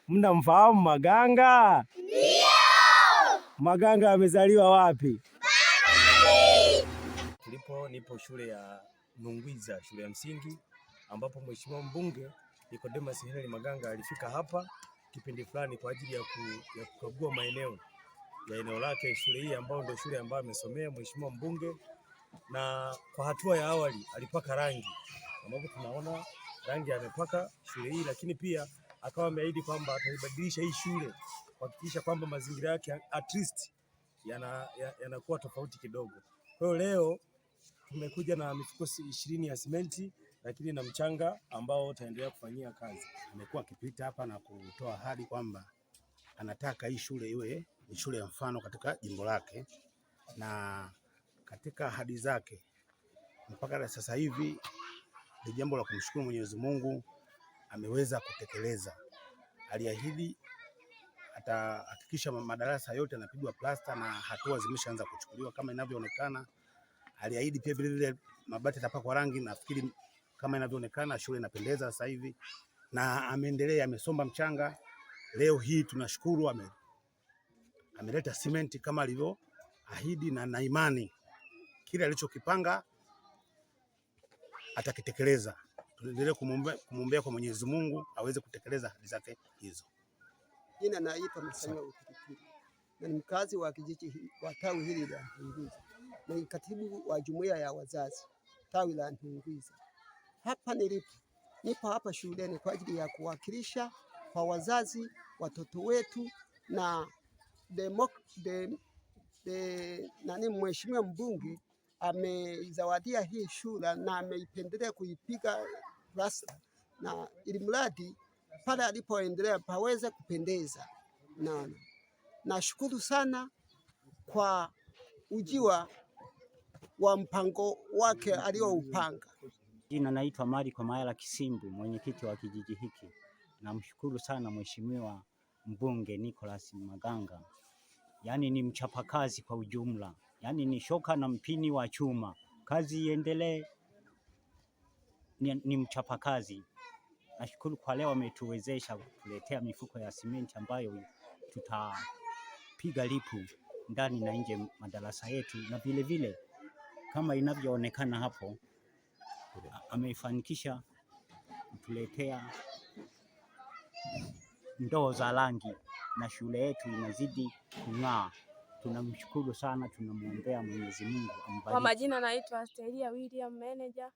Mnamfahamu Maganga? Ndio. Maganga amezaliwa wapi? Nipo shule ya Nungwiza, shule ya msingi, ambapo Mheshimiwa Mbunge Nicodemus Henry Maganga alifika hapa kipindi fulani kwa ajili ya kukagua maeneo ya eneo lake shule hii, ambayo ndio shule ambayo amesomea Mheshimiwa Mbunge. Na kwa hatua ya awali alipaka rangi, ambapo tunaona rangi amepaka shule hii, lakini pia akawa ameahidi kwamba ataibadilisha hii shule kuhakikisha kwamba mazingira yake at least yanakuwa tofauti kidogo. Kwa hiyo leo tumekuja na mifuko 20 ya simenti, lakini na mchanga ambao utaendelea kufanyia kazi. Amekuwa akipita hapa na kutoa ahadi kwamba anataka hii shule iwe ni shule ya mfano katika jimbo lake, na katika ahadi zake mpaka sasa hivi ni jambo la kumshukuru Mwenyezi Mungu, ameweza kutekeleza. Aliahidi atahakikisha madarasa yote yanapigwa plasta na hatua zimeshaanza kuchukuliwa kama inavyoonekana. Aliahidi pia vile vile mabati yatapakwa rangi, nafikiri kama inavyoonekana shule inapendeza sasa hivi, na ameendelea, amesomba mchanga. Leo hii tunashukuru ameleta simenti kama alivyoahidi, na imani kile alichokipanga atakitekeleza. Tuendelee kumwombea kwa Mwenyezi Mungu aweze kutekeleza ahadi zake hizo. Jina naitwa Masanya Utikitiri na ni mkazi wa kijiji wa tawi hili la Ntungwiza, na katibu wa jumuiya ya wazazi tawi la Ntungwiza. Hapa nipo hapa shuleni kwa ajili ya kuwakilisha kwa wazazi watoto wetu, na Mheshimiwa Mbunge amezawadia hii shule na ameipendelea kuipiga plasta, na ili mradi pale alipoendelea paweze kupendeza. Nashukuru sana kwa ujiwa wa mpango wake alioupanga. Jina naitwa Mariko Mayala Kisimbu, mwenyekiti wa kijiji hiki. Namshukuru sana Mheshimiwa Mbunge Nicolas Maganga. Yaani ni mchapakazi kwa ujumla. Yaani ni shoka na mpini wa chuma. Kazi iendelee. Ni mchapakazi. Nashukuru kwa leo ametuwezesha kuletea mifuko ya simenti ambayo tutapiga lipu ndani na nje madarasa yetu, na vile vile kama inavyoonekana hapo ameifanikisha kutuletea ndoo za rangi na shule yetu inazidi kung'aa. Tunamshukuru sana, tunamwombea Mwenyezi Mungu ambariki. Kwa majina naitwa Asteria William Manager.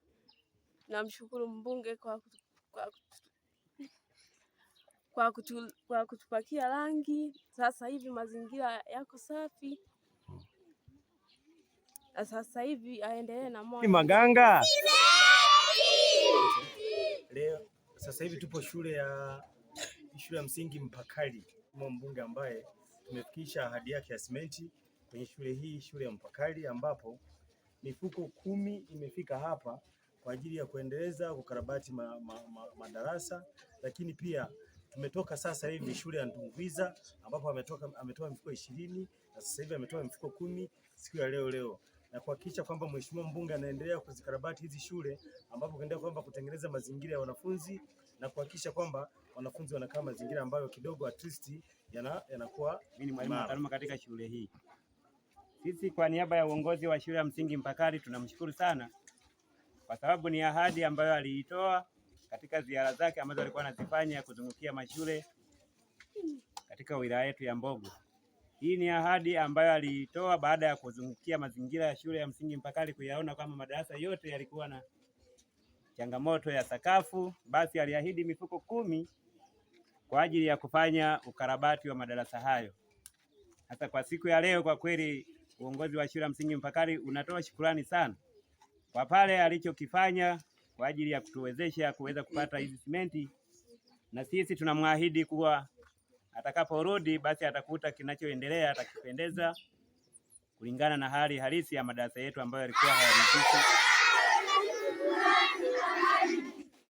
Namshukuru mbunge kwa kutupakia rangi. Sasa hivi mazingira yako safi. Na sasa hivi aendelee na moyo. Maganga. Leo sasa hivi tupo shule ya msingi Mpakali, mbunge ambaye tumefikisha ahadi yake ya simenti kwenye shule hii, shule ya Mpakali, ambapo mifuko 10 imefika hapa kwa ajili ya kuendeleza kukarabati madarasa, lakini pia tumetoka sasa hivi shule ya Ntungwiza ambapo ametoa mifuko 20 na sasa hivi ametoa mifuko 10 siku ya leo, na kuhakikisha kwamba Mheshimiwa Mbunge anaendelea kuzikarabati hizi shule, ambapo kaendelea kwamba kutengeneza mazingira ya wanafunzi na kuhakikisha kwamba wanafunzi wanakaa mazingira ambayo kidogo at least yanakuwa. Mimi ni mwalimu taaluma katika shule hii. Sisi kwa niaba ya uongozi wa shule ya msingi Mpakali tunamshukuru sana kwa sababu ni ahadi ambayo aliitoa katika ziara zake ambazo alikuwa anazifanya kuzungukia mashule katika wilaya yetu ya Mbogo. Hii ni ahadi ambayo aliitoa baada ya kuzungukia mazingira ya shule ya msingi Mpakali, kuyaona kama madarasa yote yalikuwa na changamoto ya sakafu. Basi aliahidi mifuko 10 kwa ajili ya kufanya ukarabati wa madarasa hayo. Hata kwa siku ya leo, kwa kweli uongozi wa shule ya msingi Mpakali unatoa shukrani sana kwa pale alichokifanya kwa ajili ya kutuwezesha kuweza kupata hizi simenti, na sisi tunamwahidi kuwa atakaporudi basi atakuta kinachoendelea atakipendeza kulingana na hali halisi ya madarasa yetu ambayo yalikuwa hayaridhishi.